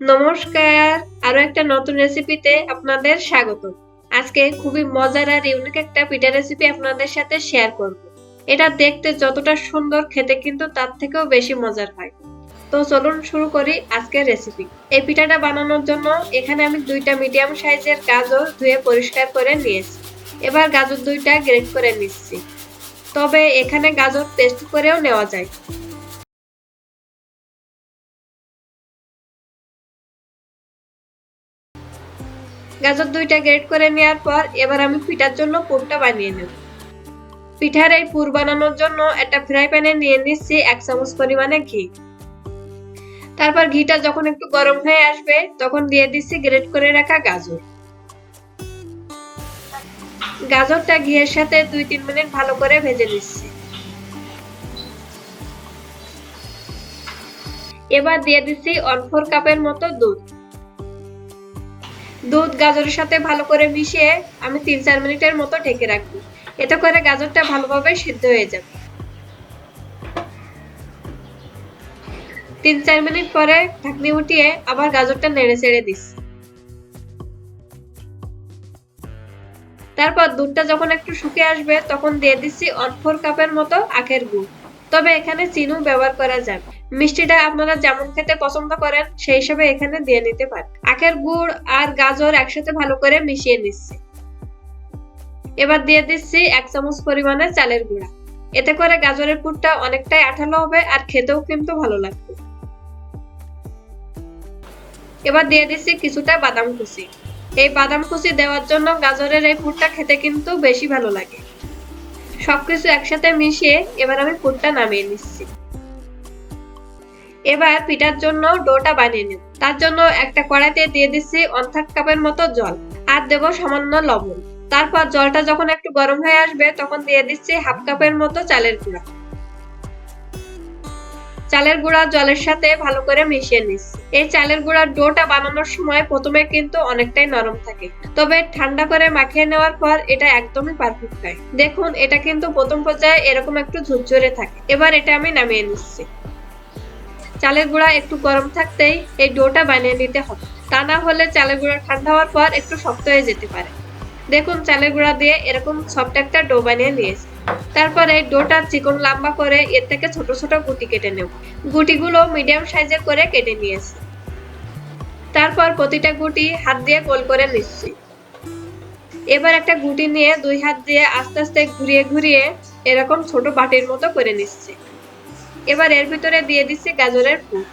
নমস্কার, আরো একটা নতুন রেসিপিতে আপনাদের স্বাগত। আজকে খুবই মজার আর ইউনিক একটা পিঠা রেসিপি আপনাদের সাথে শেয়ার করব। এটা দেখতে যতটা সুন্দর, খেতে কিন্তু তার থেকেও বেশি মজার হয়। তো চলুন শুরু করি আজকের রেসিপি। এই পিঠাটা বানানোর জন্য এখানে আমি 2টা মিডিয়াম সাইজের গাজর ধুয়ে পরিষ্কার করে নিয়েছি। এবার গাজর 2টা গ্রেট করে নিচ্ছি। তবে এখানে গাজর পেস্ট করেও নেওয়া যায়। গাজর 2টা গ্রেট করে নেওয়ার পর এবার আমি পিঠার জন্য পুরটা বানিয়ে নেব। পিঠার এই পুর বানানোর জন্য একটা ফ্রাই প্যানে নিয়ে নিচ্ছি 1 চামচ পরিমাণে ঘি। তারপর ঘিটা যখন একটু গরম হয়ে আসবে তখন দিয়ে দিচ্ছি গ্রেট করে রাখা গাজর। গাজরটা ঘিয়ের সাথে 2-3 মিনিট ভালো করে ভেজে নিচ্ছি। এবার দিয়ে দিচ্ছি 1/4 কাপের মতো দুধ। দুধ গাজরের সাথে ভালো করে মিশিয়ে আমি 3-4 মিনিটের মতো ঢেকে রাখবো। এতে করে গাজরটা ভালোভাবে সিদ্ধ হয়ে যাবে। 3-4 মিনিট পরে ঢাকনি উঠিয়ে আবার গাজরটা নেড়ে চেড়ে দিচ্ছি। তারপর দুধটা যখন একটু শুকিয়ে আসবে তখন দিয়ে দিচ্ছি 1/4 কাপের মতো আখের গুড়। তবে এখানে চিনিও ব্যবহার করা যাবে। মিষ্টিটা আপনারা যেমন খেতে পছন্দ করেন সেই হিসেবে এখানে দিয়ে নিতে পারেন। আখের গুড় আর গাজর একসাথে ভালো করে মিশিয়ে নিচ্ছি। এবার দিয়ে দিচ্ছি 1 চামচ পরিমাণে চালের গুঁড়া। এতে করে গাজরের পুরটা অনেকটাই আঠালো হবে আর খেতেও কিন্তু ভালো লাগবে। এবার দিয়ে দিচ্ছি কিছুটা বাদাম কুচি। এই বাদাম কুচি দেওয়ার জন্য গাজরের এই পুরটা খেতে কিন্তু বেশি ভালো লাগে। সবকিছু একসাথে মিশিয়ে এবার আমি পুরটা নামিয়ে নিচ্ছি। এবার পিঠার জন্য ডোটা বানিয়ে নেব। তার জন্য একটা কড়াইতে দিয়ে দিচ্ছি 1/3 কাপের মতো জল আর দেব সামান্য লবণ। তারপর জলটা যখন একটু গরম হয়ে আসবে তখন দিয়ে দিচ্ছি 1/2 কাপের মতো চালের গুঁড়া। চালের গুঁড়া জলের সাথে ভালো করে মিশিয়ে নিচ্ছি। এই চালের গুঁড়ার ডোটা বানানোর সময় প্রথমে কিন্তু অনেকটাই নরম থাকে, তবে ঠান্ডা করে মাখিয়ে নেওয়ার পর এটা একদমই পারফেক্ট হয়। দেখুন, এটা কিন্তু প্রথম পর্যায়ে এরকম একটু ঝুরঝুরে থাকে। এবার এটা আমি নামিয়ে নিচ্ছি। চালের গুঁড়া একটু গরম থাকতেই এই ডোটা বানিয়ে নিতে হবে, তা না হলে চালের গুঁড়া ঠান্ডা হওয়ার পর একটু শক্ত হয়ে যেতে পারে। দেখুন, চালের গুঁড়া দিয়ে এরকম সফট একটা ডো বানিয়ে নিয়েছি। তারপর এই ডোটা চিকন লম্বা করে এর থেকে ছোট ছোট গুটি কেটে নেব। গুটিগুলো মিডিয়াম সাইজের করে কেটে নিয়েছি। তারপর প্রতিটা গুটি হাত দিয়ে গোল করে নিচ্ছি। এবার একটা গুটি নিয়ে 2 হাত দিয়ে আস্তে আস্তে ঘুরিয়ে ঘুরিয়ে এরকম ছোট বাটির মতো করে নিচ্ছি। এবার এর ভিতরে দিয়ে দিচ্ছি গাজরের পুর।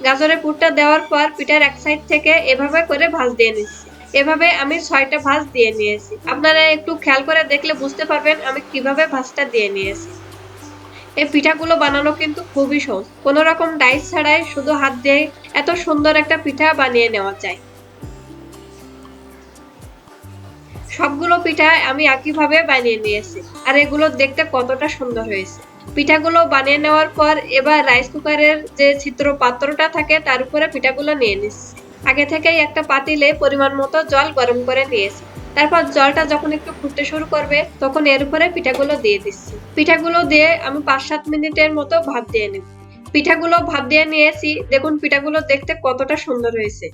গাজরের পুরটা দেওয়ার পর পিঠার এক সাইড থেকে এভাবে করে ভাঁজ দিয়ে নিচ্ছি। এভাবে আমি 6টা ভাঁজ দিয়ে নিয়েছি। আপনারা একটু খেয়াল করে দেখলে বুঝতে পারবেন আমি কিভাবে ভাঁজটা দিয়ে নিয়েছি। এই পিঠাগুলো বানানো কিন্তু খুবই সহজ। কোনো রকম ডাইস ছাড়াই শুধু হাত দিয়ে এত সুন্দর একটা পিঠা বানিয়ে নেওয়া যায়। সবগুলো পিঠা আমি একইভাবে বানিয়ে নিয়েছি আর এগুলো দেখতে কতটা সুন্দর হয়েছে। পিঠাগুলো বানিয়ে নেওয়ার পর এবার রাইস কুকারের যে ছিদ্র পাত্রটা থাকে তার উপরে পিঠাগুলো নিয়ে নিচ্ছি। আগে থেকেই একটা পাতিলে পরিমাণ মতো জল গরম করে নিয়েছি। তারপর জলটা যখন একটু ফুটতে শুরু করবে তখন এর উপরে পিঠাগুলো দিয়ে দিচ্ছি। পিঠাগুলো দিয়ে আমি 5-7 মিনিটের মতো ভাপ দিয়ে নেব। পিঠাগুলো ভাপ দিয়ে নিয়েছি। দেখুন, পিঠাগুলো দেখতে কতটা সুন্দর হয়েছে।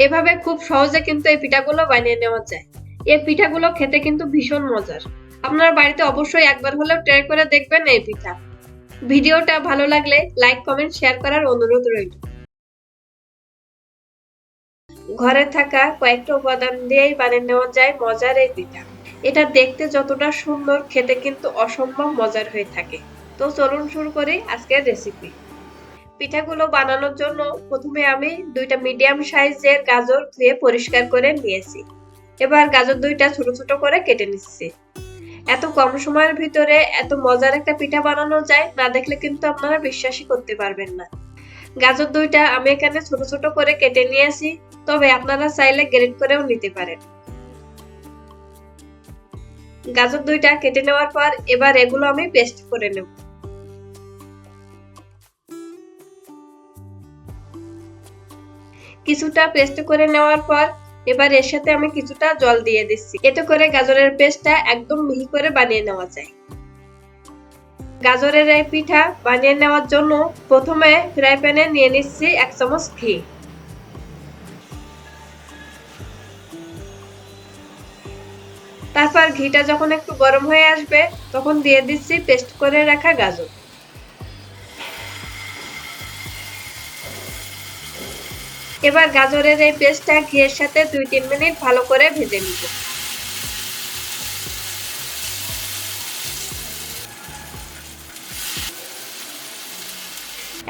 এভাবে খুব সহজে কিন্তু এই পিঠাগুলো বানিয়ে নেওয়া যায়। এই পিঠাগুলো খেতে কিন্তু ভীষণ মজার। আপনার বাড়িতে অবশ্যই একবার হলেও ট্রাই করে দেখবেন এই পিঠা। ভিডিওটা ভালো লাগলে লাইক, কমেন্ট, শেয়ার করার অনুরোধ রইল। ঘরে থাকা কয়েকটা উপাদান দিয়েই বানিয়ে নেওয়া যায় মজার এই পিঠা। এটা দেখতে যতটা সুন্দর, খেতে কিন্তু অসম্ভব মজার হয়ে থাকে। তো চলুন শুরু করি আজকের রেসিপি। পিঠাগুলো বানানোর জন্য প্রথমে আমি 2টা মিডিয়াম সাইজের গাজর ধুয়ে পরিষ্কার করে নিয়েছি। এবার গাজর 2টা ছোট ছোট করে কেটে নিচ্ছি। এত কম সময়ের ভিতরে এত মজার একটা পিঠা বানানো যায়, না দেখলে কিন্তু আপনারা বিশ্বাসই করতে পারবেন না। গাজর 2টা আমি এখানে ছোট ছোট করে কেটে নিয়েছি, তবে আপনারা চাইলে গ্রেট করেও নিতে পারেন। গাজর 2টা কেটে নেওয়ার পর এবার এগুলো আমি পেস্ট করে নেব। কিছুটা পেস্ট করে নেওয়ার পর এবার এর সাথে আমি কিছুটা জল দিয়ে দিচ্ছি। এতে করে গাজরের পেস্টটা একদম মিহি করে বানিয়ে নেওয়া যায়। গাজরের এই পিঠা বানিয়ে নেওয়ার জন্য প্রথমে ফ্রাই প্যানে নিয়ে নিচ্ছি 1 চামচ ঘি। তারপর ঘিটা যখন একটু গরম হয়ে আসবে তখন দিয়ে দিচ্ছি পেস্ট করে রাখা গাজর। এবার গাজরের এই পেস্টটা ঘিয়ের সাথে 2-3 মিনিট ভালো করে ভেজে নিব।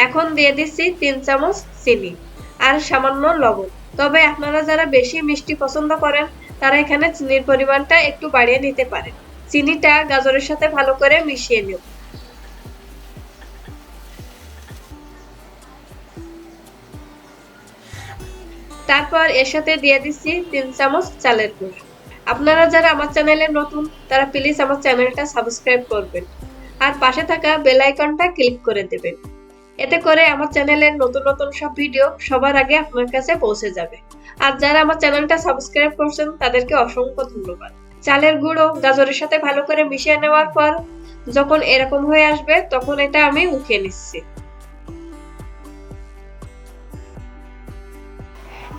এখন দিয়ে দিচ্ছি 3 চামচ চিনি আর সামান্য লবণ। তবে আপনারা যারা বেশি মিষ্টি পছন্দ করেন তারা এখানে চিনির পরিমাণটা একটু বাড়িয়ে নিতে পারেন। চিনিটা গাজরের সাথে ভালো করে মিশিয়ে নেব। তারপর এর সাথে দিয়ে দিচ্ছি 3 চামচ চালের গুঁড়ো। আপনারা যারা আমার চ্যানেলে নতুন তারা প্লিজ আমার চ্যানেলটা সাবস্ক্রাইব করবেন আর পাশে থাকা বেল আইকনটা ক্লিক করে দেবেন। এতে করে আমার চ্যানেলের নতুন নতুন সব ভিডিও সবার আগে আপনার কাছে পৌঁছে যাবে। আর যারা আমার চ্যানেলটা সাবস্ক্রাইব করছেন তাদেরকে অসংখ্য ধন্যবাদ। চালের গুঁড়ো গাজরের সাথে ভালো করে মিশিয়ে নেওয়ার পর যখন এরকম হয়ে আসবে তখন এটা আমি উঠিয়ে নিচ্ছি।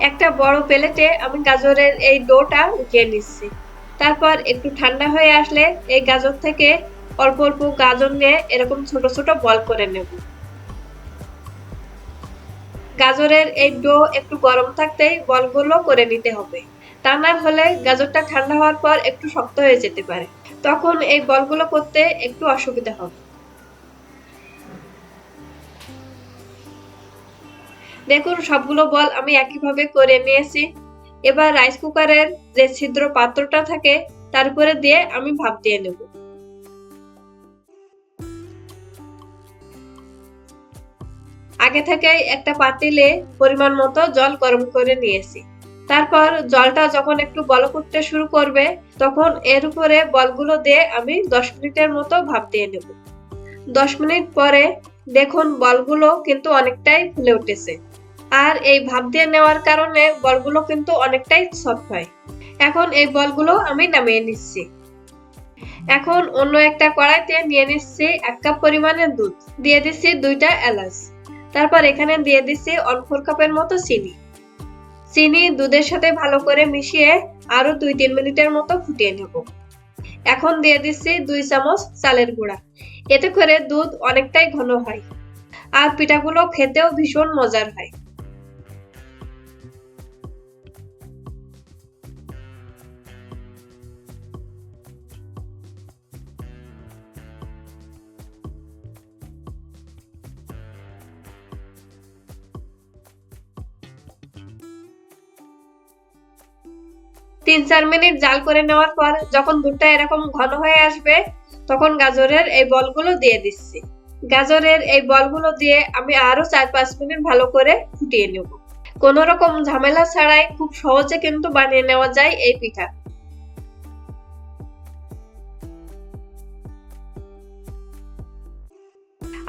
একটা বড় প্লেটে আমি গাজরের এই ডোটা উঠিয়ে নিচ্ছি। তারপর একটু ঠান্ডা হয়ে আসলে এই গাজর থেকে অল্প অল্প গাজর নিয়ে এরকম ছোট ছোট বল করে নেব। গাজরের এই ডো একটু গরম থাকতেই বলগুলো করে নিতে হবে, তা না হলে গাজরটা ঠান্ডা হওয়ার পর একটু শক্ত হয়ে যেতে পারে, তখন এই বলগুলো করতে একটু অসুবিধা হবে। দেখুন সবগুলো বল আমি একইভাবে করে নিয়েছি। এবার রাইস কুকারের যে ছিদ্র পাত্রটা থাকে তার উপরে দিয়ে আমি ভাপ দিয়ে নেব। আগে থেকে একটা পাতিলে পরিমাণ মতো জল গরম করে নিয়েছি। তারপর জলটা যখন একটু বলক উঠতে শুরু করবে তখন এর উপরে বলগুলো দিয়ে আমি 10 মিনিটের মতো ভাপ দিয়ে নেব। 10 মিনিট পরে দেখুন বলগুলো কিন্তু অনেকটাই ফুলে উঠেছে আর এই ভাপ দিয়ে নেওয়ার কারণে বলগুলো কিন্তু অনেকটাই সফট হয়। এখন এই বলগুলো আমি নামিয়ে নিচ্ছি। এখন অন্য একটা কড়াইতে নিয়ে নিচ্ছি 1 কাপ পরিমাণের দুধ, দিয়ে দিচ্ছি 2টা এলাচ। তারপর এখানে দিয়ে দিচ্ছি 1/4 কাপের মতো চিনি। চিনি দুধের সাথে ভালো করে মিশিয়ে আরো 2-3 মিনিটের মতো ফুটিয়ে নেব। এখন দিয়ে দিচ্ছি 2 চামচ চালের গুঁড়া। এতে করে দুধ অনেকটাই ঘন হয় আর পিঠাগুলো খেতেও ভীষণ মজার হয়। তিন চার মিনিট জাল করে নেওয়ার পর যখন দুধটা এরকম ঘন হয়ে আসবে তখন গাজরের এই বলগুলো দিয়ে দিচ্ছি। গাজরের এই বলগুলো দিয়ে আমি আরো 4-5 মিনিট ভালো করে ফুটিয়ে নেব। কোনো রকম ঝামেলা ছাড়াই খুব সহজে কিন্তু বানিয়ে নেওয়া যায় এই পিঠা।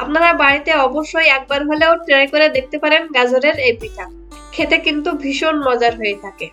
আপনারা বাড়িতে অবশ্যই একবার হলেও ট্রাই করে দেখতে পারেন গাজরের এই পিঠা। খেতে কিন্তু ভীষণ মজার হয়ে থাকে।